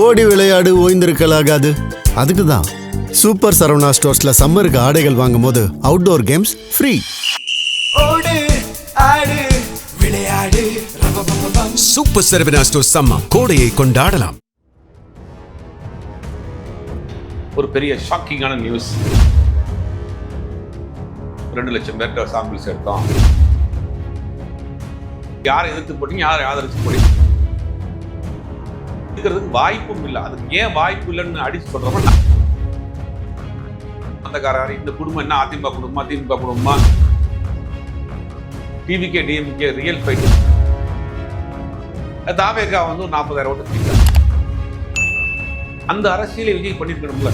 ஓடி விளையாடு ஓய்ந்திருக்கலாகாது. அதுக்கு தான் சூப்பர் சரவணா ஸ்டோர்ஸ்ல சம்மருக்கு ஆடைகள் வாங்கும் போது அவுட்டோர் கேம்ஸ் ஃப்ரீ. ஓடு ஆடு விளையாடு சூப்பர் சரவணா ஸ்டோர்ஸ் சம்மர் கோடையை கொண்டாடலாம். ஒரு பெரிய ஷாக்கிங்கான நியூஸ். 2 லட்சம் பேர்கிட்ட சாம்பிள்ஸ் எடுத்தோம். யாரை எதிர்த்து போட்டீங்க, யாரை ஆதரிச்சு போட்டீங்க இருக்கிறதுக்கு வாய்ப்பும் இல்லை. அதுக்கு ஏன் வாய்ப்பு இல்லைன்னு அடிச்சு சொல்றோம்னா, அந்த காரர் இந்த குடும்பம் என்ன அதிமுக குடும்பமா திமுக குடும்பமா, டிவிகே டிஎம்கே ரியல் ஃபைட். தாவேகா வந்து 40,000 ஓட்டு பிடிக்கிறார். அந்த அரசியலை விஜய் பண்ணிருக்கணும்ல.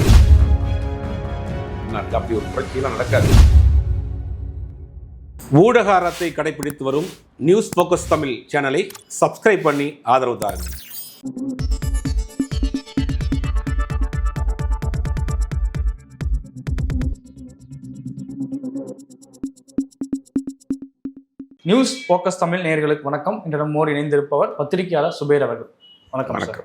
அப்படி ஒரு புரட்சியெல்லாம் நடக்காது. ஊடக அறத்தை கடைபிடித்து வரும் நியூஸ் போக்கஸ் தமிழ் சேனலை சப்ஸ்கிரைப் பண்ணி ஆதரவு தாருங்கள். நியூஸ் போக்கஸ் தமிழ் நேயர்களுக்கு வணக்கம். இன்று நம்மோடு இணைந்திருப்பவர் பத்திரிகையாளர் சுபேர் அவர்கள். வணக்கம் சார்.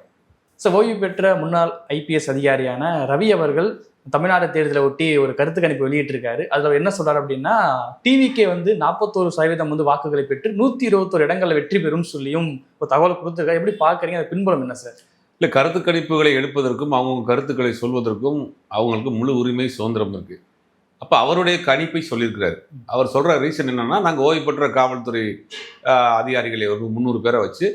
சார், ஓய்வு பெற்ற முன்னாள் IPS அதிகாரியான ரவி அவர்கள் தமிழ்நாடு தேர்தலை ஒட்டி ஒரு கருத்து கணிப்பு வெளியிட்டிருக்காரு. அதில் என்ன சொல்றாரு அப்படின்னா, டிவிகே வந்து 41% வந்து வாக்குகளை பெற்று 121 இடங்களில் வெற்றி பெறும் சொல்லியும் ஒரு தகவல் கொடுத்துருக்காரு. எப்படி பார்க்குறீங்க? அது பின்புலம் என்ன சார்? இல்லை, கருத்து கணிப்புகளை எடுப்பதற்கும் அவங்க கருத்துக்களை சொல்வதற்கும் அவங்களுக்கு முழு உரிமை சுதந்திரம் இருக்கு. அப்போ அவருடைய கணிப்பை சொல்லியிருக்கிறாரு. அவர் சொல்கிற ரீசன் என்னென்னா, நாங்கள் ஓய்வு பெற்ற காவல்துறை அதிகாரிகளை ஒரு 300 பேரை வச்சு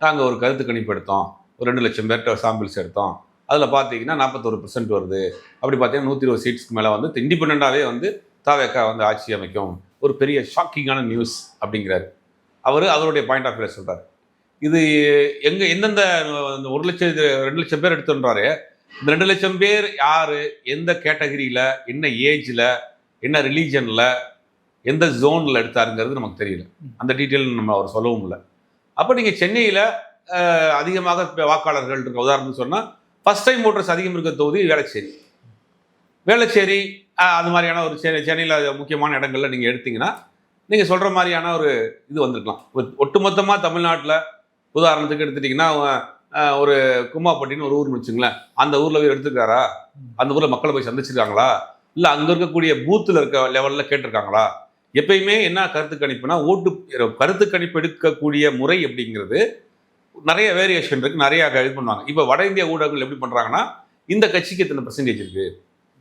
நாங்கள் ஒரு கருத்து கணிப்பு எடுத்தோம். ஒரு 2 லட்சம் பேர்கிட்ட சாம்பிள்ஸ் எடுத்தோம். அதில் பார்த்தீங்கன்னா 41% வருது. அப்படி பார்த்தீங்கன்னா 120 சீட்ஸ்க்கு மேலே வந்து இண்டிபெண்டாகவே வந்து தாவேகா வந்து ஆட்சி அமைக்கும். ஒரு பெரிய ஷாக்கிங்கான நியூஸ் அப்படிங்கிறாரு. அவருடைய பாயிண்ட் ஆஃப் வியூவில் சொல்கிறார். இது எந்தெந்த 1 லட்சம் 2 லட்சம் பேர் எடுத்துன்றாரு. இந்த 2 லட்சம் பேர் யார், எந்த கேட்டகரியில், என்ன ஏஜில், என்ன ரிலீஜனில், எந்த ஜோனில் எடுத்தாருங்கிறது நமக்கு தெரியல. அந்த டீட்டெயில் நம்ம அவர் சொல்லவும் இல்லை. அப்போ நீங்கள் சென்னையில் அதிகமாக வாக்காளர்கள் இருக்க உதாரணத்துக்கு சொன்னால், ஃபஸ்ட் டைம் ஓட்டர்ஸ் அதிகம் இருக்க தொகுதி வேளச்சேரி அது மாதிரியான ஒரு சென்னையில் முக்கியமான இடங்கள்ல நீங்கள் எடுத்தீங்கன்னா நீங்கள் சொல்கிற மாதிரியான ஒரு இது வந்திருக்கலாம். ஒட்டுமொத்தமாக தமிழ்நாட்டில் உதாரணத்துக்கு எடுத்துட்டிங்கன்னா, ஒரு கும்மாப்பட்டின்னு ஒரு ஊர்னு வச்சுங்களேன். அந்த ஊரில் போய் எடுத்துருக்காரா, அந்த ஊரில் மக்களை போய் சந்திச்சிருக்காங்களா, இல்லை அங்கே இருக்கக்கூடிய பூத்தில் இருக்க லெவலில் கேட்டிருக்காங்களா? எப்பயுமே என்ன கருத்து கணிப்புனா, கருத்து கணிப்பு எடுக்கக்கூடிய முறை அப்படிங்கிறது நிறைய வேரியேஷன் இருக்குது, நிறைய இது பண்ணுவாங்க. இப்போ வட இந்திய ஊடகங்கள் எப்படி பண்ணுறாங்கன்னா, இந்த கட்சிக்கு எத்தனை பெர்சன்டேஜ் இருக்குது,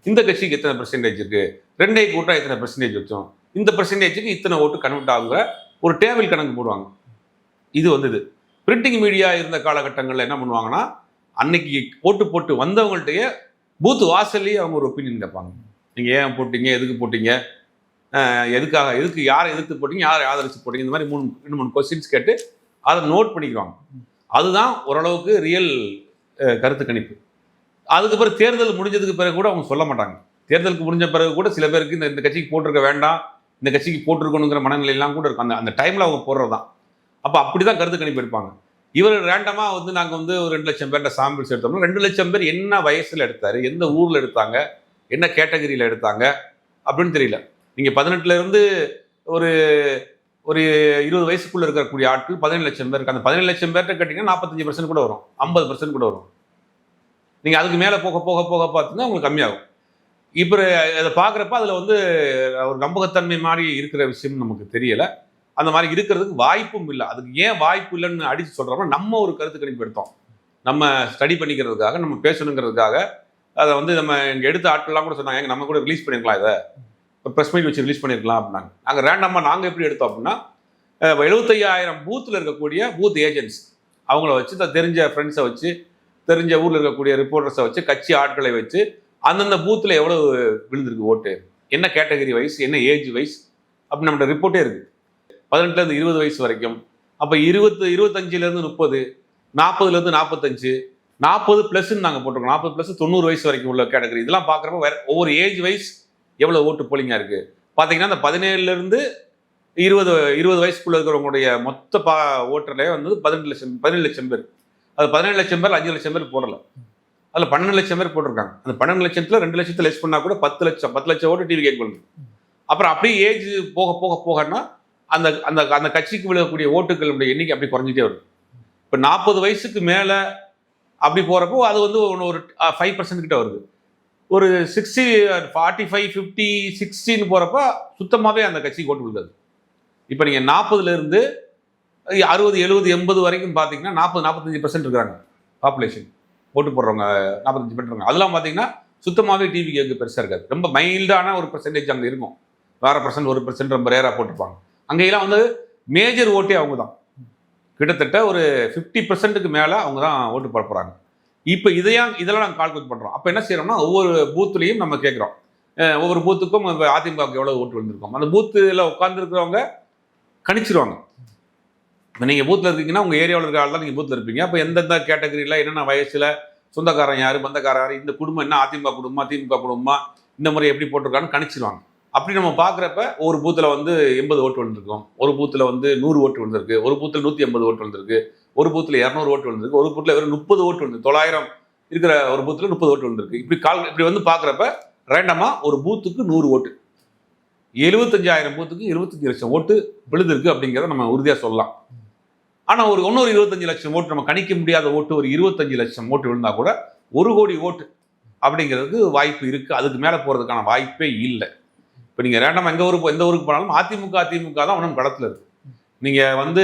இந்த கட்சிக்கு எத்தனை பெர்சன்டேஜ் இருக்குது, ரெண்டே கூட்டம் எத்தனை பெர்சன்டேஜ் வச்சோம், இந்த பெர்சன்டேஜுக்கு இத்தனை ஓட்டு கன்வெர்ட் ஆகுங்க ஒரு டேபிள் கணக்கு போடுவாங்க. இது வந்து பிரிண்டிங் மீடியா இருந்த காலகட்டங்களில் என்ன பண்ணுவாங்கன்னா, அன்னைக்கு ஓட்டு போட்டு வந்தவங்கள்ட்டையே பூத்து வாசல்லையே அவங்க ஒரு ஒப்பீனியன் கேட்பாங்க. நீங்கள் ஏன் போட்டீங்க, எதுக்கு போட்டீங்க, எதுக்கு யாரை எதிர்த்து போட்டீங்க, யாரை ஆதரிச்சு போட்டீங்க, இந்த மாதிரி 3 கொஸ்டின்ஸ் கேட்டு அதை நோட் பண்ணிக்குவாங்க. அதுதான் ஓரளவுக்கு ரியல் கருத்து கணிப்பு. அதுக்கப்புறம் தேர்தல் முடிஞ்சதுக்கு பிறகு கூட அவங்க சொல்ல மாட்டாங்க. தேர்தலுக்கு முடிஞ்ச பிறகு கூட சில பேருக்கு இந்த கட்சிக்கு போட்டிருக்க வேண்டாம், இந்த கட்சிக்கு போட்டிருக்கணுங்கிற மனநிலையெல்லாம் கூட இருக்கும். அந்த டைமில் அவங்க போடுறது தான். அப்போ அப்படி தான் கருத்து கணிப்பு எடுப்பாங்க. இவர் ரேண்டமாக வந்து நாங்கள் வந்து ஒரு 2 லட்சம் பேர்கிட்ட சாம்பிள்ஸ் எடுத்தோம்னா, 2 லட்சம் பேர் என்ன வயசில் எடுத்தார், எந்த ஊரில் எடுத்தாங்க, என்ன கேட்டகரியில் எடுத்தாங்க அப்படின்னு தெரியல. நீங்கள் 18லேருந்து ஒரு 20 வயசுக்குள்ளே இருக்கக்கூடிய ஆட்கள் 17 லட்சம் பேருக்கு. அந்த 17 லட்சம் பேர்கிட்ட கேட்டிங்கன்னா 45% கூட வரும், 50% கூட வரும். நீங்கள் அதுக்கு மேலே போக போக போக பார்த்தீங்கன்னா உங்களுக்கு கம்மியாகும். இப்போ அதை பார்க்குறப்ப அதில் வந்து ஒரு நம்பகத்தன்மை மாதிரி இருக்கிற விஷயம் நமக்கு தெரியலை. அந்த மாதிரி இருக்கிறதுக்கு வாய்ப்பும் இல்லை. அதுக்கு ஏன் வாய்ப்பு இல்லைன்னு அடித்து சொல்கிறோம்னா, நம்ம ஒரு கருத்து கணிப்பு எடுத்தோம், நம்ம ஸ்டடி பண்ணிக்கிறதுக்காக, நம்ம பேசணுங்கிறதுக்காக. அதை வந்து நம்ம இங்கே எடுத்த ஆட்கள்லாம் கூட சொன்னாங்க, நம்ம கூட ரிலீஸ் பண்ணியிருக்கலாம், இதை ஒரு ப்ரெஸ் மீட் வச்சு ரிலீஸ் பண்ணியிருக்கலாம் அப்படின்னாங்க. நாங்கள் ரேண்டமாக நாங்கள் எப்படி எடுத்தோம் அப்படின்னா, 75,000 பூத்தில் இருக்கக்கூடிய பூத் ஏஜென்ட்ஸ் அவங்கள வச்சு, தெரிஞ்ச ஃப்ரெண்ட்ஸை வச்சு, தெரிஞ்ச ஊரில் இருக்கக்கூடிய ரிப்போர்ட்டர்ஸை வச்சு, கட்சி ஆட்களை வச்சு, அந்தந்த பூத்தில் எவ்வளோ விழுந்திருக்கு ஓட்டு, என்ன கேட்டகரி வைஸ், என்ன ஏஜ் வைஸ் அப்படி நம்மகிட்ட ரிப்போர்ட்டே இருக்குது. 18லேருந்து 20 வயசு வரைக்கும். அப்போ 25லேருந்து 30, 40லேருந்து 45, 40+ நாங்கள் போட்டிருக்கோம். 40+ 90 வயசு வரைக்கும் உள்ள கேட்டகரி. இதெல்லாம் பார்க்குறப்ப ஒவ்வொரு ஏஜ் வைஸ் எவ்வளோ ஓட்டு போலிங்காக இருக்குது பார்த்தீங்கன்னா, அந்த 17லேருந்து 20 வயசுக்குள்ளே இருக்கிறவங்களுடைய மொத்த ஓட்டர்லேயே வந்து 17 லட்சம் பேர். அது 17 லட்சம் பேர் 5 லட்சம் பேர் போடலை. அதில் 12 லட்சம் பேர் போட்டிருக்காங்க. அந்த 12 லட்சத்தில் 2 லட்சத்தை லெஸ் பண்ணால் கூட 10 லட்சம் ஓட்டு டிவி கேட்கணும். அப்புறம் அப்படியே ஏஜ் போக போக போகன்னா அந்த அந்த அந்த கட்சிக்கு விழக்கூடிய ஓட்டுகளுடைய எண்ணிக்கை அப்படி குறைஞ்சிட்டே வரும். இப்போ 40 வயசுக்கு மேலே அப்படி போகிறப்போ அது வந்து ஒரு 5% கிட்ட வருது. ஒரு 60 45 50 60ன்னு போகிறப்ப சுத்தமாகவே அந்த கட்சிக்கு ஓட்டு விழுது. இப்போ நீங்கள் 40லேருந்து 60 70 80 வரைக்கும் பார்த்தீங்கன்னா 40-45% இருக்கிறாங்க பாப்புலேஷன் ஓட்டு போடுறவங்க. 45% இருக்காங்க. அதெல்லாம் பார்த்தீங்கன்னா சுத்தமாகவே டிவிக்கு பெருசாக இருக்காது. ரொம்ப மைல்டான ஒரு பெர்சன்டேஜ் அங்கே இருக்கும். வேற % 1% ரொம்ப ரேராக போட்டிருப்பாங்க. அங்கெல்லாம் வந்து மேஜர் ஓட்டே அவங்க தான். கிட்டத்தட்ட ஒரு 50%க்கு மேலே அவங்க தான் ஓட்டு போட போகிறாங்க. இப்போ இதெல்லாம் நாங்கள் கால்குலேட் பண்ணுறோம். அப்போ என்ன செய்யறோம்னா ஒவ்வொரு பூத்துலையும் நம்ம கேட்குறோம், ஒவ்வொரு பூத்துக்கும் அதிமுகவுக்கு எவ்வளோ ஓட்டு வந்திருக்கோம். அந்த பூத்தில் உட்காந்துருக்கிறவங்க கணிச்சிருவாங்க. இப்போ நீங்கள் பூத்தில் இருக்கீங்கன்னா உங்கள் ஏரியாவில் இருக்கிற ஆள் தான் நீங்கள் பூத்தில் இருப்பீங்க. அப்போ எந்தெந்த கேட்டகரியில் என்னென்ன வயசில் சொந்தக்காரன் யார் பந்தக்காரன் யார், இந்த குடும்பம் என்ன அதிமுக குடும்பமா திமுக குடும்பமா, இந்த முறை எப்படி போட்டிருக்கான்னு கணிச்சிருவாங்க. அப்படி நம்ம பார்க்குறப்ப ஒரு பூத்தில் வந்து 80 ஓட்டு வந்திருக்கும், ஒரு பூத்தில் வந்து 100 ஓட்டு வந்திருக்கு, ஒரு பூத்தில் 180 ஓட்டு வந்திருக்கு, ஒரு பூத்தில் 200 ஓட்டு வந்திருக்கு, ஒரு பூத்தில் வெறும் 30 ஓட்டு வந்து 900 இருக்கிற ஒரு பூத்தில் 30 ஓட்டு வந்திருக்கு. இப்படி வந்து பார்க்குறப்ப ரேண்டமாக ஒரு பூத்துக்கு 100 ஓட்டு, 75,000 பூத்துக்கு 25 லட்சம் ஓட்டு விழுந்திருக்கு அப்படிங்கிறத நம்ம உறுதியாக சொல்லலாம். ஆனால் இன்னொரு 25 லட்சம் ஓட்டு நம்ம கணிக்க முடியாத ஓட்டு, ஒரு 25 லட்சம் ஓட்டு விழுந்தா கூட 1 கோடி ஓட்டு அப்படிங்கிறதுக்கு வாய்ப்பு இருக்குது. அதுக்கு மேலே போகிறதுக்கான வாய்ப்பே இல்லை. இப்போ நீங்கள் ரேண்டமாக எந்த ஊருக்கு போனாலும் அதிமுக தான் ஒன்றும் களத்தில் இருக்குது. நீங்கள் வந்து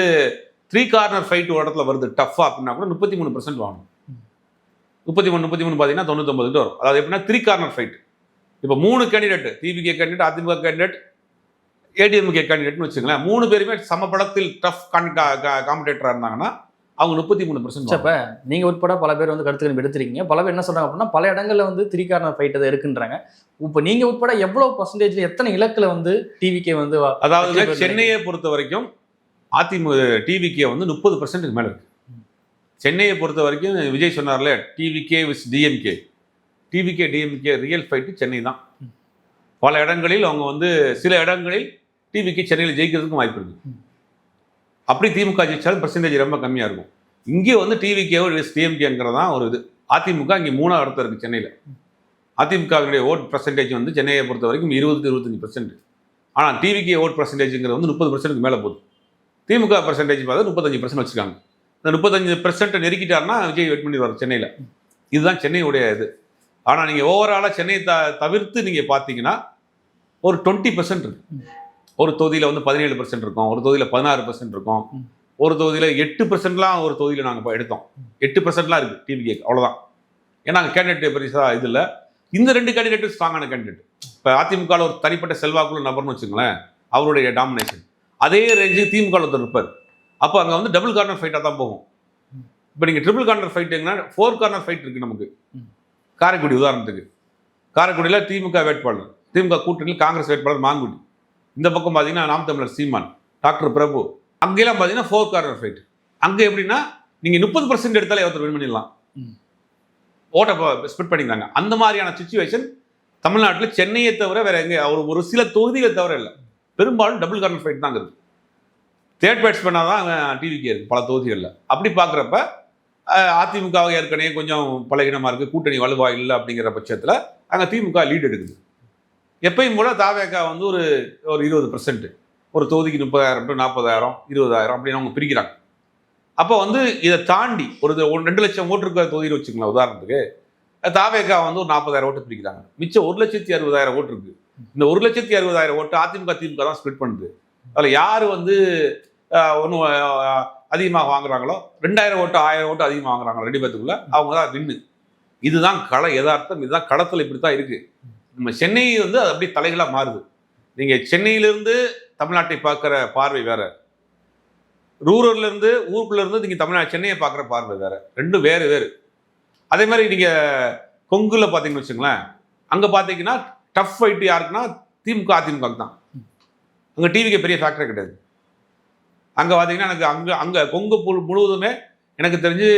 3 கார்னர் ஃபைட் ஒரு இடத்துல வருது டஃப்பாக அப்படின்னா கூட 33% வாங்கணும். 33 பார்த்தீங்கன்னா 99 வரும். அதாவது எப்படின்னா 3 கார்னர் ஃபைட். இப்போ 3 candidate, TVK candidate, AIADMK candidate, ADMK கேண்டிடேட்னு வச்சுங்களேன், 3 பேருமே சமபடத்தில் டஃப் காம்படேட்டராக இருந்தாங்கன்னா அவங்க 33%. இப்போ நீங்கள் உட்பட பல பேர் வந்து கருத்துக்கள் எடுத்துருக்கீங்க. பல பேர் என்ன சொல்கிறாங்க அப்படின்னா பல இடங்களில் வந்து 3 கார்னர் ஃபைட் அதை இருக்குன்றாங்க. இப்போ நீங்கள் உட்பட எவ்வளோ % எத்தனை இலக்கில் வந்து டிவிகே வந்து, அதாவது சென்னையை பொறுத்த வரைக்கும் டிவிகே வந்து 30%க்கு மேலே இருக்கு. சென்னையை பொறுத்த வரைக்கும் விஜய் சொன்னார்ல, TVK vs DMK, DMK real fight Chennai தான். பல இடங்களில் அவங்க வந்து சில இடங்களில் டிவிகே சென்னையில் ஜெயிக்கிறதுக்கும் வாய்ப்பு இருக்கு. அப்படி திமுக ஜெயிச்சாலும் பெர்சன்டேஜ் ரொம்ப கம்மியாக இருக்கும். இங்கே வந்து டிவிகே டிஎம்கேங்கிறதான் ஒரு இது. அதிமுக இங்கே 3ஆவது இடத்துல இருக்குது சென்னையில். அதிமுகவினுடைய ஓட் பர்சன்டேஜ் வந்து சென்னையை பொறுத்த வரைக்கும் 20-25%. ஆனால் டிவிகே ஓட் பர்சன்டேஜுங்கிறது வந்து 30%க்கு மேலே போகுது. திமுக பர்சன்டேஜ் பார்த்தா 35% வச்சுருக்காங்க. இந்த 35% நெருக்கிட்டாருன்னா விஜய் வெயிட் பண்ணி வரும் சென்னையில். இதுதான் சென்னையுடைய இது. ஆனால் நீங்கள் ஓவராலாக சென்னையை தவிர்த்து நீங்கள் பார்த்தீங்கன்னா ஒரு 20% இருக்கு. ஒரு தொகுதியில் வந்து 17% இருக்கும், ஒரு தொகுதியில் 16% இருக்கும், ஒரு தொகுதியில் 8%லாம் ஒரு தொகுதியில் நாங்கள் எடுத்தோம். 8%லாம் இருக்குது டிவிகே, அவ்வளோதான். ஏன்னா அங்கே கேண்டிடேட் பெருசாக இது இல்லை. இந்த 2 கேண்டிடேட்டும் ஸ்ட்ராங்கான கேண்டிடேட். இப்போ அதிமுகவில் ஒரு தனிப்பட்ட செல்வாக்குள்ள நபர்னு வச்சுங்களேன், அவருடைய டாமினேஷன் அதே ரேஞ்சு திமுக ஒருத்தர் இருப்பார். அப்போ அங்கே வந்து டபுள் கார்னர் ஃபைட்டாக தான் போகும். இப்போ நீங்கள் ட்ரிபிள் கார்னர் ஃபைட்டுங்கன்னா 4 கார்னர் ஃபைட் இருக்குது நமக்கு. காரைக்குடி உதாரணத்துக்கு, காரைக்குடியில் திமுக வேட்பாளர், திமுக கூட்டணியில் காங்கிரஸ் வேட்பாளர் மாங்குடி, இந்த பக்கம் பார்த்தீங்கன்னா நாம் தமிழர் சீமான், டாக்டர் பிரபு. அங்கெல்லாம் பார்த்தீங்கன்னா 4 கார்னர் ஃபைட். அங்கே எப்படின்னா நீங்கள் 30% எடுத்தாலே ஒருத்தர் வின் பண்ணிடலாம், ஓட்டை ஸ்பிட் பண்ணிக்கிறாங்க. அந்த மாதிரியான சிச்சுவேஷன் தமிழ்நாட்டில் சென்னையை தவிர வேற எங்கே ஒரு சில தொகுதிகளை தவிர இல்லை. பெரும்பாலும் டபுள் கார்னர் ஃபைட் தான் இருக்குது. தேர்ட் பேட்ஸ்மேனாக தான் டிவிகே இருக்குது பல தொகுதிகளில். அப்படி பார்க்குறப்ப அதிமுக ஏற்கனவே கொஞ்சம் பலகீனமாக இருக்குது, கூட்டணி வலுவாக இல்லை அப்படிங்கிற பட்சத்தில் அங்கே திமுக லீட் எடுக்குது. எப்பயும் போல தாவேக வந்து ஒரு 20%, ஒரு தொகுதிக்கு 30,000 to 40,000 20,000 அப்படின்னு அவங்க பிரிக்கிறாங்க. அப்போ வந்து இதை தாண்டி ஒரு 2 லட்சம் ஓட்டு இருக்கிற தொகுதியில் வச்சுக்கலாம் உதாரணத்துக்கு, தாவேக வந்து ஒரு 40,000 ஓட்டு பிரிக்கிறாங்க. மிச்சம் 1,60,000 ஓட்டு இருக்கு. இந்த 1,60,000 ஓட்டு அதிமுக திமுக தான் ஸ்பிளிட் பண்ணுது. அதில் யார் வந்து ஒன்றும் அதிகமாக வாங்குறாங்களோ, 2,000 ஓட்டு 1,000 ஓட்டு அதிகமாக வாங்குறாங்களோ 2 பேத்துக்குள்ள, அவங்க தான் வின்னு. இதுதான் யதார்த்தம். இதுதான் களத்தில் இப்படி தான் இருக்குது. நம்ம சென்னை வந்து அது அப்படியே தலைகளாக மாறுது. நீங்கள் சென்னையிலேருந்து தமிழ்நாட்டை பார்க்குற பார்வை வேற, ரூரல்லேருந்து ஊருக்குள்ளேருந்து நீங்கள் சென்னையை பார்க்குற பார்வை வேற, ரெண்டும் வேறு. அதே மாதிரி நீங்கள் கொங்குல பார்த்தீங்கன்னு வச்சுங்களேன், அங்கே பார்த்தீங்கன்னா டஃப் ஃபைட்டு யாருக்குன்னா திமுக அதிமுக தான். அங்கே டிவிக்கு பெரிய ஃபேக்டரே கிடையாது. அங்கே பார்த்தீங்கன்னா எனக்கு அங்கே கொங்கு முழுவதுமே எனக்கு தெரிஞ்சு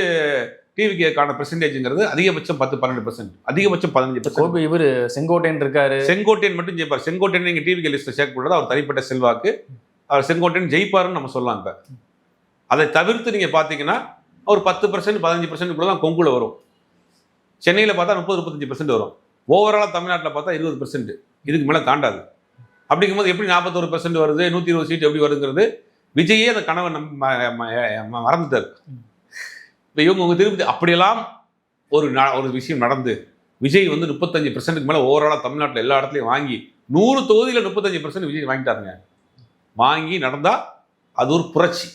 டிவிக்கான பெர்சன்டேஜ்ங்கிறது அதிகபட்சம் 10-12%, அதிகபட்சம் 15%. இவர் செங்கோட்டையன் இருக்காரு, செங்கோட்டையன் மட்டும் ஜெயிப்பார். செங்கோட்டையன் நீங்கள் டிவிக்கு லிஸ்ட்டில் சேர்க்கக்கூடாது, அவர் தனிப்பட்ட செல்வாக்கு. அவர் செங்கோட்டையன் ஜெயிப்பாருன்னு நம்ம சொல்லலாம். இப்போ அதை தவிர்த்து நீங்கள் பார்த்தீங்கன்னா ஒரு 10% 15% கூட தான் கொங்குல வரும். சென்னையில் பார்த்தா 30-35% வரும். ஓவராலாக தமிழ்நாட்டில் பார்த்தா 20%, இதுக்கு மேலே தாண்டாது. அப்படிங்கும்போது எப்படி 41% வருது, 120 சீட் எப்படி வருதுங்கிறது விஜயே அந்த கனவை மறந்துட்டார். இப்போ இவங்க திருப்பதி அப்படியெல்லாம் ஒரு விஷயம் நடந்து விஜய் வந்து 35% மேலே ஓவராலாக தமிழ்நாட்டில் எல்லா இடத்துலையும் வாங்கி 100 தொகுதியில் 35% விஜய் வாங்கிட்டாருங்க. வாங்கி நடந்தால் அது ஒரு புரட்சி.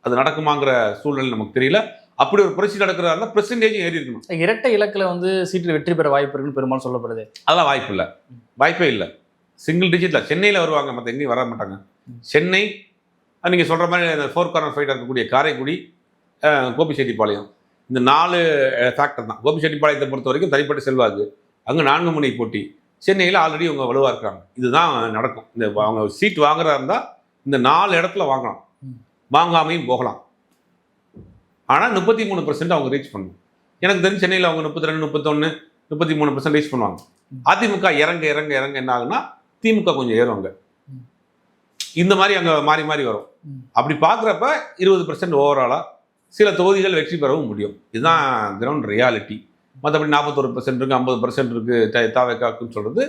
அது நடக்குமாங்கிற சூழ்நிலை நமக்கு தெரியல. அப்படி ஒரு புரட்சி நடக்கிறதா இருந்தால் பெர்சன்டேஜும் ஏறி இருக்கணும். இரட்டை இலக்கில் வந்து சீட்டில் வெற்றி பெற வாய்ப்பு இருக்குன்னு பெரும்பாலும் சொல்லப்படுது. அதெல்லாம் வாய்ப்பே இல்லை. சிங்கிள் டிஜிட்டில் சென்னையில் வருவாங்க, மற்ற எங்கேயும் வர மாட்டாங்க. சென்னை நீங்கள் சொல்கிற மாதிரி அந்த 4 கார்னர் ஃபைட்டாக இருக்கக்கூடிய காரைக்குடி, கோபிச்செட்டிப்பாளையம், இந்த 4 ஃபேக்டர் தான். கோபிச்செட்டிப்பாளையத்தை பொறுத்த வரைக்கும் தனிப்பட்ட செல்வாக்கு. அங்கே 4 முனை போட்டி. சென்னையில் ஆல்ரெடி அவங்க வலுவாக இருக்காங்க. இதுதான் நடக்கும். இந்த அவங்க சீட் வாங்குறதா இருந்தால் இந்த 4 இடத்துல வாங்கலாம், வாங்காமையும் போகலாம். ஆனால் 33% அவங்க ரீச் பண்ணணும். எனக்கு தெரிஞ்சு சென்னையில் அவங்க 32, 31, 33% ரீச் பண்ணுவாங்க. அதிமுக இறங்க இறங்க இறங்க என்ன ஆகுன்னா திமுக கொஞ்சம் ஏறுவாங்க. இந்த மாதிரி அங்கே மாறி மாறி வரும். அப்படி பார்க்குறப்ப 20% ஓவராலாக சில தொகுதிகள் வெற்றி பெறவும் முடியும். இதுதான் கிரவுண்ட் ரியாலிட்டி. மற்றபடி 41% இருக்குது, 50% இருக்குது தாவேக்காக்குன்னு சொல்கிறது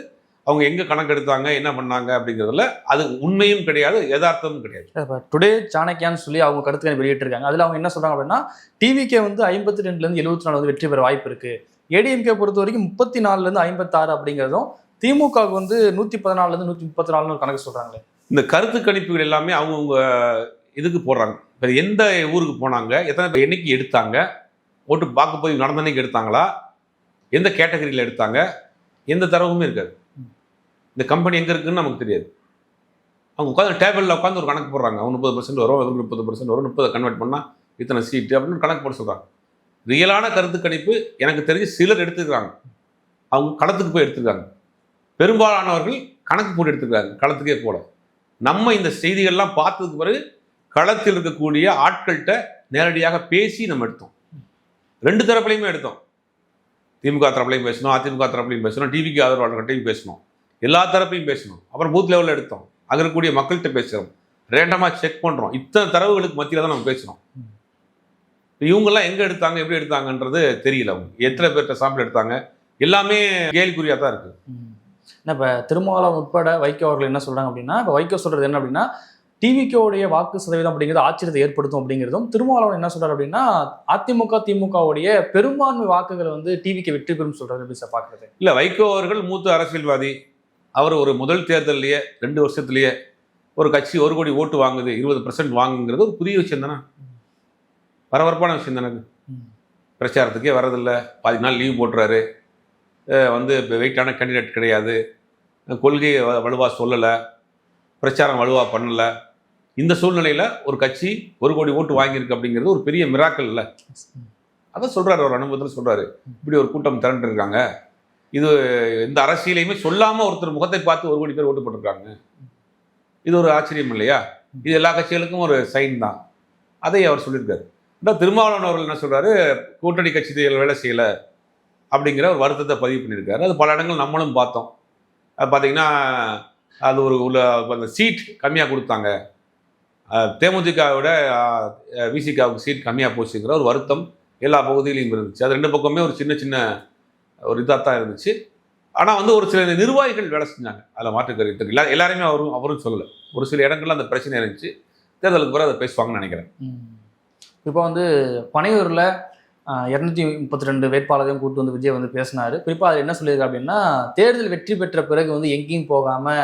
அவங்க எங்கே கணக்கு எடுத்தாங்க, என்ன பண்ணாங்க அப்படிங்கிறதுல அது உண்மையும் கிடையாது, யதார்த்தமும் கிடையாது. இப்போ டுடே சாணக்கியான்னு சொல்லி அவங்க கருத்துக்களை வெளியிட்டிருக்காங்க. அதில் அவங்க என்ன சொல்கிறாங்க அப்படின்னா, டிவிகே வந்து 52லேருந்து 74 வந்து வெற்றி பெற வாய்ப்பு இருக்குது. ஏடிஎம்கே பொறுத்த வரைக்கும் 34லேருந்து 56 அப்படிங்கிறதும், திமுகவுக்கு வந்து 114லேருந்து 134ன்னு ஒரு கணக்கு சொல்கிறாங்களே. இந்த கருத்து கணிப்புகள் எல்லாமே அவங்கவுங்க இதுக்கு போடுறாங்க. இப்போ எந்த ஊருக்கு போனாங்க, எத்தனை பேர் என்னைக்கு எடுத்தாங்க, ஓட்டு பார்க்க போய் நடந்த அன்னைக்கு எடுத்தாங்களா, எந்த கேட்டகரியில் எடுத்தாங்க, எந்த தரவுமே இருக்காது. இந்த கம்பெனி எங்கே இருக்குதுன்னு நமக்கு தெரியாது. அவங்க உட்காந்து டேபிளில் உட்காந்து ஒரு கணக்கு போடுறாங்க. அவங்க 30% வரும், அவங்க 30% வரும், 30 கன்வெர்ட் பண்ணால் இத்தனை சீட்டு அப்படின்னு கணக்கு போட சொல்கிறாங்க. ரியலான கருத்து கணிப்பு எனக்கு தெரிஞ்சு சிலர் எடுத்துக்கிறாங்க. அவங்க களத்துக்கு போய் எடுத்துருக்காங்க. பெரும்பாலானவர்கள் கணக்கு போட்டு எடுத்துக்கிறாங்க, களத்துக்கே போல. நம்ம இந்த செய்திகள்லாம் பார்த்ததுக்கு பிறகு களத்தில் இருக்கக்கூடிய ஆட்கள்கிட்ட நேரடியாக பேசி நம்ம எடுத்தோம். 2 தரப்புலையுமே எடுத்தோம். திமுக தரப்புலையும் பேசணும், அதிமுக தரப்புலையும் பேசணும், டிவிக்கு ஆதரவாளர்கிட்டையும் பேசணும், எல்லா தரப்பையும் பேசணும். அப்புறம் பூத் லெவலில் எடுத்தோம், அங்கே இருக்கக்கூடிய மக்கள்கிட்ட பேசுகிறோம், ரேண்டமாக செக் பண்ணுறோம். இத்தனை தரவுகளுக்கு மத்தியில் தான் நம்ம பேசுகிறோம். இவங்கெல்லாம் எங்கே எடுத்தாங்க, எப்படி எடுத்தாங்கன்றது தெரியல. அவங்க எத்தனை பேர்கிட்ட சாம்பிள் எடுத்தாங்க எல்லாமே கேள்விக்குறியாக தான் இருக்குது. இப்போ திருமாவளவன் உட்பட வைகோ அவர்கள் என்ன சொல்கிறாங்க அப்படின்னா, இப்போ வைகோ சொல்கிறது என்ன அப்படின்னா, டிவிகேவுடைய வாக்கு சதவீதம் அப்படிங்கிறது ஆச்சரியத்தை ஏற்படுத்தும் அப்படிங்கிறதும், திருமாவளவன் என்ன சொல்கிறார் அப்படின்னா, அதிமுக திமுகவுடைய பெரும்பான்மை வாக்குகளை வந்து டிவிக்கு வெற்றி பெறும் சொல்கிறது. எப்படி சார் பார்க்குறது? இல்லை, வைகோ அவர்கள் மூத்த அரசியல்வாதி. அவர் ஒரு முதல் தேர்தலையே 2 வருஷத்துலேயே ஒரு கட்சி 1 கோடி ஓட்டு வாங்குது, 20% வாங்குங்கிறது ஒரு புதிய விஷயம் தானே, பரபரப்பான விஷயம் தானே. பிரச்சாரத்துக்கே வரதில்லை, பாதி நாள் லீவ் போட்டுறாரு, வந்து வெயிட்டான கேண்டிடேட் கிடையாது, கொள்கையை வலுவாக சொல்லலை, பிரச்சாரம் வலுவாக பண்ணலை. இந்த சூழ்நிலையில் ஒரு கட்சி 1 கோடி ஓட்டு வாங்கியிருக்கு அப்படிங்கிறது ஒரு பெரிய மிராக்கல் இல்லை. அதான் சொல்கிறாரு, ஒரு அனுபவத்தில் சொல்கிறாரு. இப்படி ஒரு கூட்டம் திரண்டு இருக்காங்க, இது இந்த அரசியலையுமே சொல்லாமல் ஒருத்தர் முகத்தை பார்த்து 1 கோடி பேர் ஓட்டு போட்டிருக்காங்க. இது ஒரு ஆச்சரியம் இல்லையா? இது எல்லா கட்சிகளுக்கும் ஒரு சைன் தான். அதை அவர் சொல்லியிருக்காரு. இந்த திருமாவளவன் அவர்கள் என்ன சொல்கிறாரு, கூட்டணி கட்சிகள் வேலை செய்யலை அப்படிங்கிற ஒரு வருத்தத்தை பதிவு பண்ணியிருக்காரு. அது பல இடங்கள் நம்மளும் பார்த்தோம். அது பார்த்திங்கன்னா அது உள்ள அந்த சீட் கம்மியாக கொடுத்தாங்க, தேமுதிகவோட விசிகாவுக்கு சீட் கம்மியாக போச்சுங்கிற ஒரு வருத்தம் எல்லா பகுதியிலையும் இருந்துச்சு. அது 2 பக்கமே ஒரு சின்ன சின்ன ஒரு இதாக தான் இருந்துச்சு. ஆனால் வந்து ஒரு சில நிர்வாகிகள் வேலை செஞ்சாங்க, அதில் மாற்று கருத்து இல்லை. எல்லாருமே அவரும் சொல்லலை. ஒரு சில இடங்கள்ல அந்த பிரச்சனை இருந்துச்சு. தேர்தலுக்கு பிறகு அதை பேசுவாங்கன்னு நினைக்கிறேன். இப்போ வந்து பனையூரில் 232 வேட்பாளரையும் கூட்டு வந்து விஜய் வந்து பேசினார். குறிப்பாக அது என்ன சொல்லியிருக்காரு அப்படின்னா, தேர்தல் வெற்றி பெற்ற பிறகு வந்து எங்கேயும் போகாமல்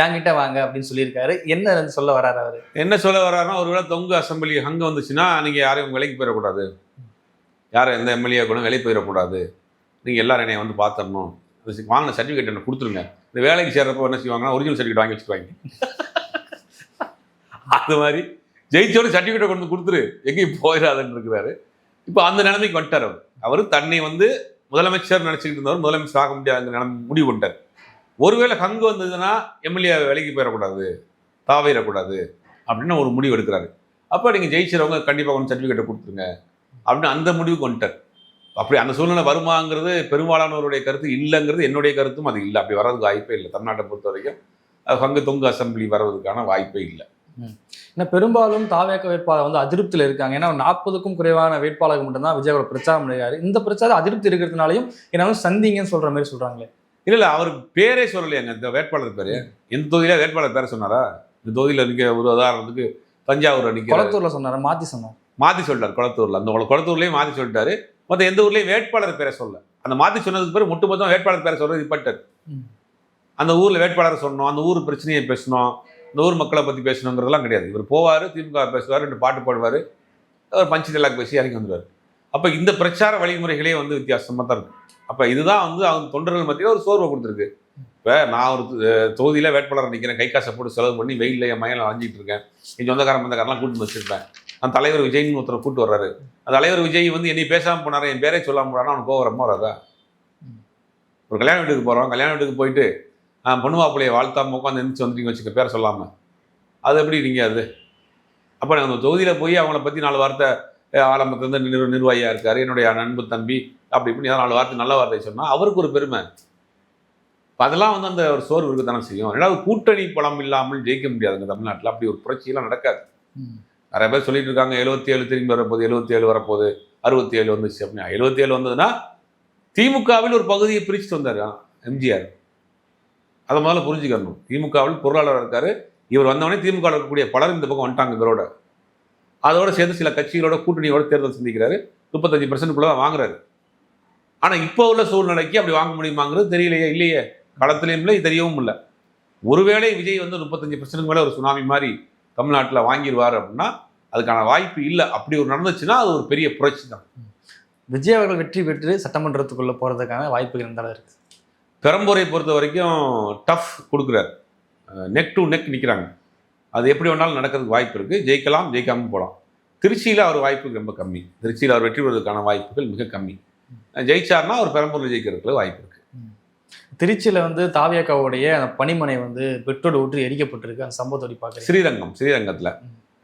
என்கிட்ட வாங்க அப்படின்னு சொல்லியிருக்காரு. என்ன சொல்ல வர்றாரு அவர்? என்ன சொல்ல வர்றாருன்னா, ஒருவேளை தொங்கு அசம்பிளி அங்கே வந்துச்சுன்னா நீங்கள் யாரையும் விலைக்கு போயிடக்கூடாது, யாரும் எந்த எம்எல்ஏ கூட விலைக்கு போயிடக்கூடாது, நீங்கள் எல்லாரும் என்னை வந்து பார்த்துடணும், வாங்கின சர்டிஃபிகேட் என்ன கொடுத்துருங்க. இந்த வேலைக்கு சேர்றப்போ என்ன செய்வாங்கன்னா, ஒரிஜினல் சர்டிஃபிகேட் வாங்கி வச்சுக்குவாங்க. அது மாதிரி ஜெயிச்சோட சர்டிஃபிகேட்டை கொண்டு கொடுத்துரு, எங்கேயும் போயிடாதுன்னு இருக்கிறாரு. இப்போ அந்த நிலைமைக்கு வந்துட்டார். அவர் தன்னை வந்து முதலமைச்சர் நினச்சிக்கிட்டு இருந்தவர் முதலமைச்சர் ஆக முடியாத முடிவு பண்ணிட்டார். ஒருவேளை ஹங்கு வந்ததுன்னா எம்எல்ஏ விலைக்கு போயிடக்கூடாது, தாவையிடக்கூடாது அப்படின்னு ஒரு முடிவு எடுக்கிறாரு. அப்போ நீங்கள் ஜெயிச்சிறவங்க கண்டிப்பாக கொஞ்சம் சர்டிஃபிகேட்டை கொடுத்துருங்க அப்படின்னு அந்த முடிவுக்கு வந்துட்டார். அப்படி அந்த சூழ்நிலை வருமாங்கிறது பெரும்பாலானவருடைய கருத்து இல்லைங்கிறது என்னுடைய கருத்தும் அது இல்லை. அப்படி வர்றதுக்கு வாய்ப்பே இல்லை. தமிழ்நாட்டை பொறுத்த வரைக்கும் ஹங்கு தொங்கு அசம்பிளி வர்றதுக்கான வாய்ப்பே இல்லை. ஏன்னா பெரும்பாலும் தாவேக வேட்பாளர் வந்து அதிருப்தியில் இருக்காங்க. ஏன்னா 40க்கும் குறைவான வேட்பாளர்கள் மட்டும்தான் விஜயோட பிரச்சாரம் பண்ணிருக்காரு. இந்த பிரச்சாரம் அதிருப்தி இருக்கிறதுனாலையும் என்ன சந்திங்கன்னு சொல்ற மாதிரி சொல்றாங்களே. இல்லை, அவர் பேரே சொல்லலையாங்க. இந்த வேட்பாளர் பேரு எந்த தொகுதியில வேட்பாளர் பேரை சொன்னாரா? இந்த தொகுதியில் நிற்க ஒரு உதாரணத்துக்கு தஞ்சாவூர் நிற்க, குளத்தூர்ல சொன்னாரா? மாற்றி சொல்லிட்டார். குளத்தூர்ல அந்த குளத்தூர்லேயே மாற்றி சொல்லிட்டாரு. மொத்தம் எந்த ஊர்லேயும் வேட்பாளர் பேரை சொல்ல. அந்த மாற்றி சொன்னதுக்கு பிறகு மொத்தம் வேட்பாளர் பேரை சொல்றது இப்பட்டார். அந்த ஊரில் வேட்பாளர் சொன்னோம், அந்த ஊர் பிரச்சனையை பேசணும், இந்த ஊர் மக்களை பற்றி பேசணுங்கிறதெல்லாம் கிடையாது. இவர் போவார், திமுக பேசுவார், 2 பாட்டு பாடுவார், அவர் பஞ்சு டெலாக் பேசி இறங்கி வந்துடுவார். அப்போ இந்த பிரச்சார வழிமுறைகளே வந்து வித்தியாசமாக தான் இருக்குது. அப்போ இதுதான் வந்து அவங்க தொண்டர்கள் மத்தியில் ஒரு சோர்வை கொடுத்துருக்கு. இப்போ நான் ஒரு தொகுதியில் வேட்பாளர் நிற்கிறேன், கை காசை போட்டு செலவு பண்ணி வெயிலில் என் மயனில் அலைஞ்சிட்டு இருக்கேன், என் சொந்தக்காரன் பந்தக்காரெல்லாம் கூட்டு வச்சுருப்பேன். நான் தலைவர் விஜய்னு ஒருத்தர் கூட்டு வர்றாரு, அந்த தலைவர் விஜய் வந்து என்னை பேசாமல் போனார், என் பேரே சொல்லாமல் போனார்னா அவனுக்கு கோவரமாக வராதா? ஒரு கல்யாண வீட்டுக்கு போகிறோம், கல்யாண வீட்டுக்கு போயிட்டு பொண்ணு மாப்பிள்ளையை வாழ்த்தாமல் உட்காந்து எழுந்துச்சு வந்துட்டீங்க வச்சுக்க, பேரை சொல்லாமல், அது எப்படி நீங்கள் அது? அப்போ நான் அந்த தொகுதியில் போய் அவங்கள பற்றி 4 வார்த்தை ஆரம்பத்துலேருந்து நிர்வாகியாக இருக்கார், என்னுடைய நண்பு தம்பி அப்படி இப்படி 4 வார்த்தை நல்ல வார்த்தை சொன்னால் அவருக்கு ஒரு பெருமை. அதெல்லாம் வந்து அந்த ஒரு சோர்வு இருக்க தானே செய்யும். ரெண்டாவது கூட்டணி பலம் இல்லாமல் ஜெயிக்க முடியாதுங்க தமிழ்நாட்டில். அப்படி ஒரு புரட்சியெல்லாம் நடக்காது. நிறைய பேர் சொல்லிட்டு இருக்காங்க 77 திரும்பி வரப்போகுது, 77 வரப்போகுது, 67 வந்துச்சு அப்படின்னா. 77 வந்ததுன்னா திமுகவில் ஒரு பகுதியை பிரிச்சுட்டு வந்தார் எம்ஜிஆர். அதை முதல்ல புரிஞ்சுக்கணும். திமுகவில் பொருளாளர் இருக்காரு, இவர் வந்தவொடனே திமுக இருக்கக்கூடிய பலர் இந்த பக்கம் வந்துட்டாங்க இவரோட. அதோட சேர்ந்து சில கட்சிகளோட கூட்டணியோட தேர்தல் சந்திக்கிறாரு, 35% தான் வாங்குறாரு. ஆனால் இப்போ உள்ள சூழ்நிலைக்கு அப்படி வாங்க முடியுமாங்கிறது தெரியலையே, இல்லையே, களத்திலையும் இல்லை, தெரியவும் இல்லை. ஒருவேளை விஜய் வந்து 35% மேலே ஒரு சுனாமி மாதிரி தமிழ்நாட்டில் வாங்கிடுவார் அப்படின்னா அதுக்கான வாய்ப்பு இல்லை. அப்படி ஒரு நடந்துச்சுன்னா அது ஒரு பெரிய புரட்சி தான். விஜய் அவர்கள் வெற்றி பெற்று சட்டமன்றத்துக்குள்ளே போகிறதுக்கான வாய்ப்புகள் எந்த அளவு இருக்குது? பெரம்பூரை பொறுத்த வரைக்கும் டஃப் கொடுக்குறாரு, நெக் டு நெக் நிற்கிறாங்க. அது எப்படி வேணாலும் நடக்கிறதுக்கு வாய்ப்பு இருக்குது. ஜெயிக்கலாம், ஜெயிக்காமல் போகலாம். திருச்சியில் அவர் வாய்ப்பு ரொம்ப கம்மி. திருச்சியில் அவர் வெற்றி பெறுவதற்கான வாய்ப்புகள் மிக கம்மி. ஜெயிச்சார்னா அவர் பெரம்பூரில் ஜெயிக்கிறதுக்கு வாய்ப்பு இருக்குது. திருச்சியில் வந்து தாவியக்காவுடைய பணிமனை வந்து பெட்ரோல் ஊற்றி எரிக்கப்பட்டிருக்கு. அந்த சம்பவத்தோடு பார்க்குறேன். ஸ்ரீரங்கத்தில்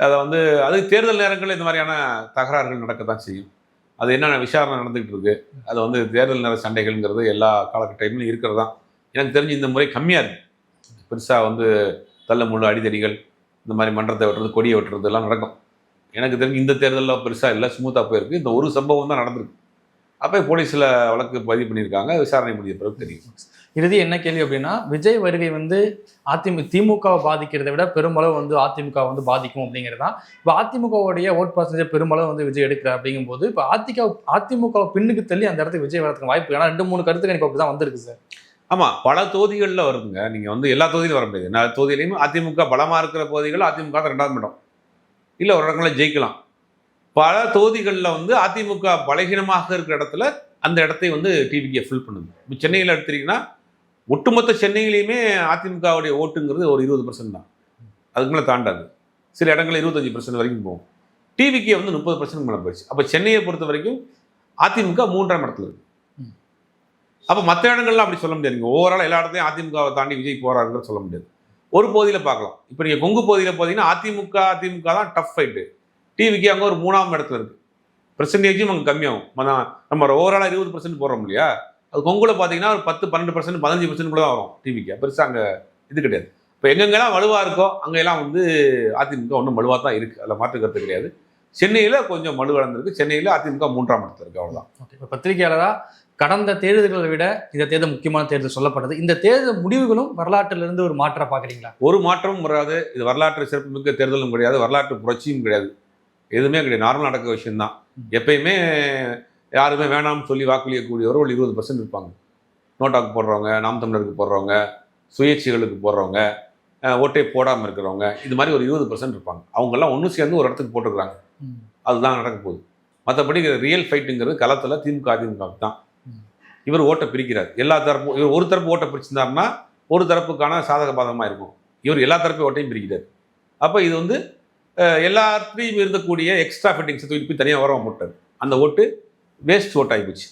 அதை வந்து அது தேர்தல் நேரங்களில் இந்த மாதிரியான தகராறுகள் நடக்கத்தான் செய்யும். அது என்னென்ன விசாரணை நடந்துகிட்டு இருக்கு. அது வந்து தேர்தல் நேர சண்டைகள்ங்கிறது எல்லா காலகட்டத்திலும் இருக்கிறது தான். எனக்கு தெரிஞ்சு இந்த முறை கம்மியாக இருக்குது. பெருசாக வந்து தள்ள முள்ளு அடிதடிகள், இந்த மாதிரி மன்றத்தை வெட்டுறது, கொடியை வெட்டுறது எல்லாம் நடக்கும். எனக்கு தெரிஞ்சு இந்த தேர்தலில் பெருசாக இல்லை, ஸ்மூத்தாக போயிருக்கு. இந்த ஒரு சம்பவம் தான் நடந்திருக்கு. அப்போ போலீஸில் வழக்கு பதிவு பண்ணியிருக்காங்க, விசாரணை முடிய பிறகு தெரியும். இறுதி என்ன கேள்வி அப்படின்னா, விஜய் வருகை வந்து திமுகவை பாதிக்கிறதை விட பெருமளவு வந்து அதிமுக வந்து பாதிக்கும் அப்படிங்கிறது தான். இப்போ அதிமுகவுடைய ஓட் பர்சன்டேஜ் பெருமளவு வந்து விஜய் எடுக்கிறார் அப்படிங்கும்போது இப்போ அதிமுக பின்னுக்கு தள்ளி அந்த இடத்துக்கு விஜய் வரதுக்கு வாய்ப்பு, ஏன்னா 2-3 கருத்துக்கள் இப்போ அப்படி தான் வந்திருக்கு சார். ஆமாம், பல தொகுதிகளில் வருதுங்க. நீங்கள் வந்து எல்லா தொகுதியிலும் வர முடியாது. எல்லா தொகுதியிலையும் அதிமுக பலமாக இருக்கிற பகுதிகள் அதிமுக தான் 2ஆவது இடம், இல்லை ஒரு இடங்களில் ஜெயிக்கலாம். பல தொகுதிகளில் வந்து அதிமுக பலகீனமாக இருக்கிற இடத்துல அந்த இடத்தை வந்து டிவிகே ஃபில் பண்ணுது. இப்போ சென்னையில் எடுத்துட்டிங்கன்னா ஒட்டுமொத்த சென்னையிலையுமே அதிமுகவுடைய ஓட்டுங்கிறது ஒரு 20% தான், அதுக்கு மேலே தாண்டாது. சில இடங்களில் 25% வரைக்கும் போகும். டிவிகே வந்து 30% மேலே போயிடுச்சு. அப்போ சென்னையை பொறுத்த வரைக்கும் அதிமுக 3ஆம் இடத்துல இருக்குது. அப்போ மற்ற இடங்கள்லாம் அப்படி சொல்ல முடியாது. நீங்கள் ஓவரால் எல்லா இடத்துலையும் அதிமுகவை தாண்டி விஜய் போகிறாருங்கிறது சொல்ல முடியாது. ஒரு பகுதியில் பார்க்கலாம். இப்போ நீங்கள் கொங்கு பகுதியில் பார்த்தீங்கன்னா அதிமுக தான் டஃப் ஃபைட்டு. டிவிக்கு அங்கே ஒரு 3ஆம் இடத்துல இருக்குது. பெர்சன்டேஜும் அங்கே கம்மியாகும். நம்ம ஓவராலாக 20% போடுறோம் இல்லையா, அது கொங்குல பார்த்தீங்கன்னா ஒரு 10-12%, 15% கூட தான் வரும் டிவிக்கு. பெருசாக அங்கே இது கிடையாது. இப்போ எங்கெங்கெல்லாம் வலுவாக இருக்கோ அங்கெல்லாம் வந்து அதிமுக ஒன்றும் வலுவாக தான் இருக்குது, அதில் மாற்று கருத்து கிடையாது. சென்னையில் கொஞ்சம் வலுவடைந்திருக்கு. சென்னையில் அதிமுக 3ஆம் இடத்துல இருக்குது, அவ்வளோதான். இப்போ பத்திரிகையாளராக கடந்த தேர்தல்களை விட இந்த தேர்தல் முக்கியமான தேர்தல் சொல்லப்பட்டது. இந்த தேர்தல் முடிவுகளும் வரலாற்றிலிருந்து ஒரு மாற்றம் பார்க்குறீங்களா? ஒரு மாற்றமும் வராது. இது வரலாற்று சிறப்புமிக்க தேர்தலும் கிடையாது, வரலாற்று புரட்சியும் கிடையாது, எதுவுமே கிடையாது. நார்மல் நடக்கிற விஷயம்தான். எப்பயுமே யாருமே வேணாம்னு சொல்லி வாக்களிக்கக்கூடியவர்கள் ஒரு 20% இருப்பாங்க. நோட்டாக்கு போடுறவங்க, நாம் தமிழருக்கு போடுறவங்க, சுயேட்சைகளுக்கு போடுறவங்க, ஓட்டை போடாமல் இருக்கிறவங்க, இது மாதிரி ஒரு 20% இருப்பாங்க. அவங்கெல்லாம் ஒன்று சேர்ந்து ஒரு இடத்துக்கு போட்டுக்கிறாங்க. அதுதான் நடக்க போகுது. மற்றபடி ரியல் ஃபைட்டுங்கிறது களத்தில் திமுக அதிமுக தான். இவர் ஓட்டை பிரிக்கிறார். எல்லா தரப்பும் இவர் ஒரு தரப்பு ஓட்டை பிரிச்சிருந்தாருன்னா ஒரு தரப்புக்கான சாதக பாதகமாக இருக்கும். இவர் எல்லா தரப்பு ஓட்டையும் பிரிக்கிறார். அப்போ இது வந்து எல்லாத்தையும் இருக்கக்கூடிய எக்ஸ்ட்ரா ஃபிட்டிங்ஸை தூக்கி போய் தனியாக ஓரம் போட்டார். அந்த ஓட்டு வேஸ்ட் ஓட் ஆகிப்போச்சு.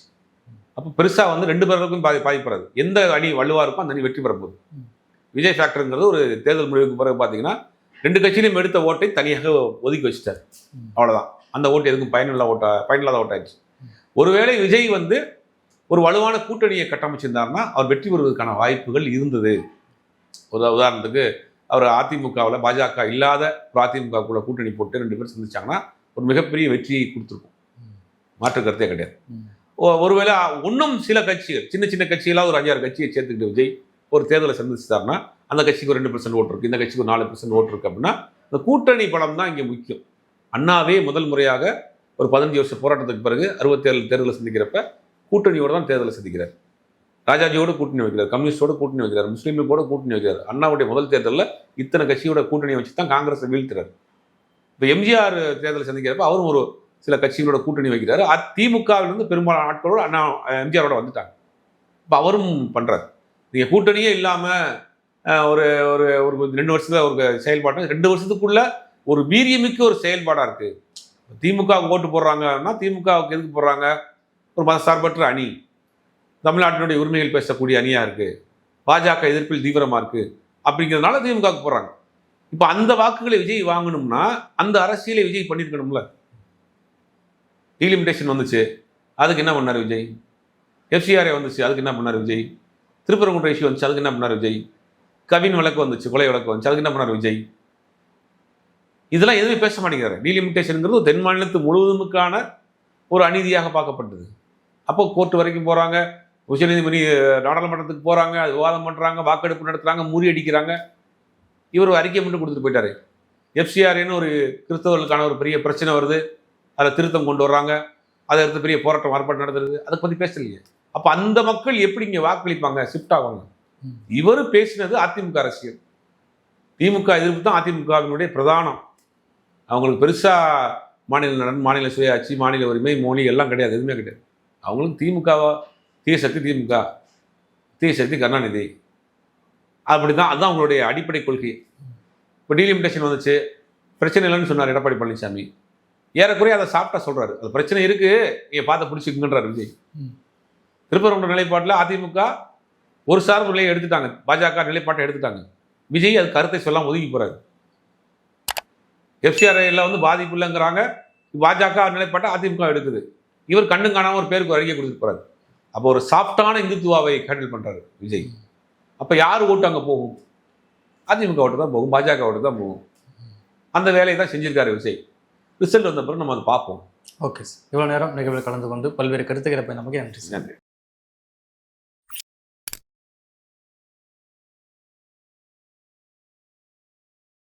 அப்போ பெருசாக வந்து 2 பேருக்கும் பாதிப்படாது. எந்த அணி வலுவாக இருக்கும் அந்த அணி வெற்றி பெறப்போகுது. விஜய் ஃபேக்டருங்கிறது ஒரு தேர்தல் முடிவுக்கு பிறகு பார்த்தீங்கன்னா 2 கட்சியிலையும் எடுத்த ஓட்டை தனியாக ஒதுக்கி வச்சுட்டார். அவ்வளோதான். அந்த ஓட்டு எதுக்கும் பயனில்லாத ஓட்டாச்சு. ஒருவேளை விஜய் வந்து ஒரு வலுவான கூட்டணியை கட்டமைச்சிருந்தாருன்னா அவர் வெற்றி பெறுவதற்கான வாய்ப்புகள் இருந்தது. உதாரணத்துக்கு அவர் அதிமுகவில் பாஜக இல்லாத ஒரு அதிமுகக்குள்ள கூட்டணி போட்டு 2 பேர் சந்திச்சாங்கன்னா ஒரு மிகப்பெரிய வெற்றியை கொடுத்துருக்கும், மாற்று கருத்தே கிடையாது. ஒருவேளை இன்னும் சில கட்சிகள், சின்ன சின்ன கட்சிகளாக ஒரு 5-6 கட்சியை சேர்த்துக்கிட்டு விஜய் ஒரு தேர்தலை சந்திச்சிட்டாருன்னா அந்த கட்சிக்கு ஒரு 2% ஓட்டு இருக்குது, இந்த கட்சிக்கு ஒரு 4% ஓட்டு இருக்குது. அப்படின்னா இந்த கூட்டணி பலம் தான் இங்கே முக்கியம். அண்ணாவே முதல் முறையாக ஒரு 15 வருஷ போராட்டத்துக்கு பிறகு 67 தேர்தலை சந்திக்கிறப்ப கூட்டணியோட தான் தேர்தலை சந்திக்கிறார். ராஜாஜியோட கூட்டணி வைக்கிறார், கம்யூனிஸ்டோட கூட்டணி வைக்கிறார், முஸ்லீம்களோட கூட்டணி வைக்கிறார். அண்ணாவுடைய முதல் தேர்தலில் இத்தனை கட்சியோட கூட்டணியை வச்சு தான் காங்கிரஸை வீழ்த்துறாரு. இப்போ எம்ஜிஆர் தேர்தலை சந்திக்கிறப்ப அவரும் ஒரு சில கட்சிகளோட கூட்டணி வைக்கிறாரு. திமுகவிலிருந்து பெரும்பாலான ஆட்களோட அண்ணா எம்ஜிஆரோட வந்துட்டாங்க. இப்போ அவரும் பண்றாரு. நீங்கள் கூட்டணியே இல்லாமல் ஒரு ஒரு ஒரு 2 வருஷத்துல ஒரு செயல்பாடு, 2 வருஷத்துக்குள்ள ஒரு வீரியமிக்க ஒரு செயல்பாடாக இருக்கு. திமுகவுக்கு ஓட்டு போடுறாங்கன்னா திமுகவுக்கு எதுக்கு போடுறாங்க? ஒரு மதசார்பற்ற அணி, தமிழ்நாட்டினுடைய உரிமைகள் பேசக்கூடிய அணியா இருக்கு, பாஜக எதிர்ப்பில் தீவிரமா இருக்கு அப்படிங்கிறதுனால திமுகவுக்கு போடுறாங்க. இப்போ அந்த வாக்குகளை விஜய் வாங்கணும்னா அந்த அரசியலை விஜய் பண்ணியிருக்கணும்ல. டீலிமிட்டேஷன் வந்துச்சு, அதுக்கு என்ன பண்ணார் விஜய்? எஃப்சிஆர்ஏ வந்துச்சு, அதுக்கு என்ன பண்ணார் விஜய்? திருப்பரங்குன்ற இஷ்யூ வந்துச்சு, அதுக்கு என்ன பண்ணார் விஜய்? கவின் வழக்கு வந்துச்சு, கொலை வழக்கு வந்துச்சு, அதுக்கு என்ன பண்ணார் விஜய்? இதெல்லாம் எதுவுமே பேச மாட்டேங்கிறாரு. டீலிமிட்டேஷனுங்கிறது தென் மாநிலத்து முழுவதுமுக்கான ஒரு அநீதியாக பார்க்கப்பட்டது. அப்போ கோர்ட் வரைக்கும் போகிறாங்க, உச்சநீதிமன்ற நாடாளுமன்றத்துக்கு போகிறாங்க, அது விவாதம் பண்ணுறாங்க, வாக்கெடுப்பு நடத்துகிறாங்க, முறியடிக்கிறாங்க. இவர் ஒரு அறிக்கை மட்டும் கொடுத்துட்டு போயிட்டாரு. எஃப்சிஆர்ஏன்னு ஒரு கிறிஸ்தவர்களுக்கான ஒரு பெரிய பிரச்சனை வருது, அதில் திருத்தம் கொண்டு வர்றாங்க, அதை எடுத்து பெரிய போராட்டம் ஆர்ப்பாட்டம் நடத்துறது, அதை பற்றி பேசலையே. அப்போ அந்த மக்கள் எப்படி இங்கே வாக்களிப்பாங்க, ஷிஃப்ட் ஆவாங்க? இவர் பேசினது அதிமுக அரசியல். திமுக எதிர்ப்பு தான் அதிமுகவினுடைய பிரதானம். அவங்களுக்கு பெருசாக மாநில நலன், மாநில சுயாட்சி, மாநில உரிமை, மொழி எல்லாம் கிடையாது, எதுவுமே கிடையாது. அவங்களுக்கு திமுகவா, தீய சக்தி திமுக, தீய சக்தி கருணாநிதி, அப்படி தான். அதுதான் அவங்களுடைய அடிப்படை கொள்கை. இப்போ டீலிமிட்டேஷன் வந்துச்சு, பிரச்சனை இல்லைன்னு சொன்னார் எடப்பாடி பழனிசாமி. ஏறக்குறைய அதை சாப்பிட்டா சொல்கிறாரு, அது பிரச்சனை இருக்குது, நீங்கள் பார்த்து பிடிச்சிக்குங்கன்றார் விஜய். திருப்பரங்குன்ற நிலைப்பாட்டில் அதிமுக ஒரு சார்பு நிலையை எடுத்துட்டாங்க, பாஜக நிலைப்பாட்டை எடுத்துட்டாங்க. விஜய் அது கருத்தை சொல்லாமல் ஒதுக்கி போகிறாரு. எஃப்சிஆர்ஐயில் வந்து பாதிப்பு இல்லைங்கிறாங்க, பாஜக நிலைப்பாட்டை அதிமுக எடுக்குது. இவர் கண்ணு காணாமல் ஒரு பேருக்கு அறிக்கை கொடுத்துட்டு போகிறாரு. அப்போ ஒரு சாஃப்டான இந்துத்துவாவை ஹேண்டில் பண்ணுறாரு விஜய். அப்போ யார் ஓட்டு அங்கே போகும்? அதிமுக ஓட்டு தான் போகும், பாஜக ஓட்டு தான் போகும். அந்த வேலையை தான் செஞ்சிருக்காரு விஜய். ரிசல்ட் வந்த பிறகு நம்ம அதை பார்ப்போம். ஓகே சார், இவ்வளோ நேரம் நிகழ்வில் கலந்து கொண்டு பல்வேறு கருத்துக்களை நமக்கு நன்றி.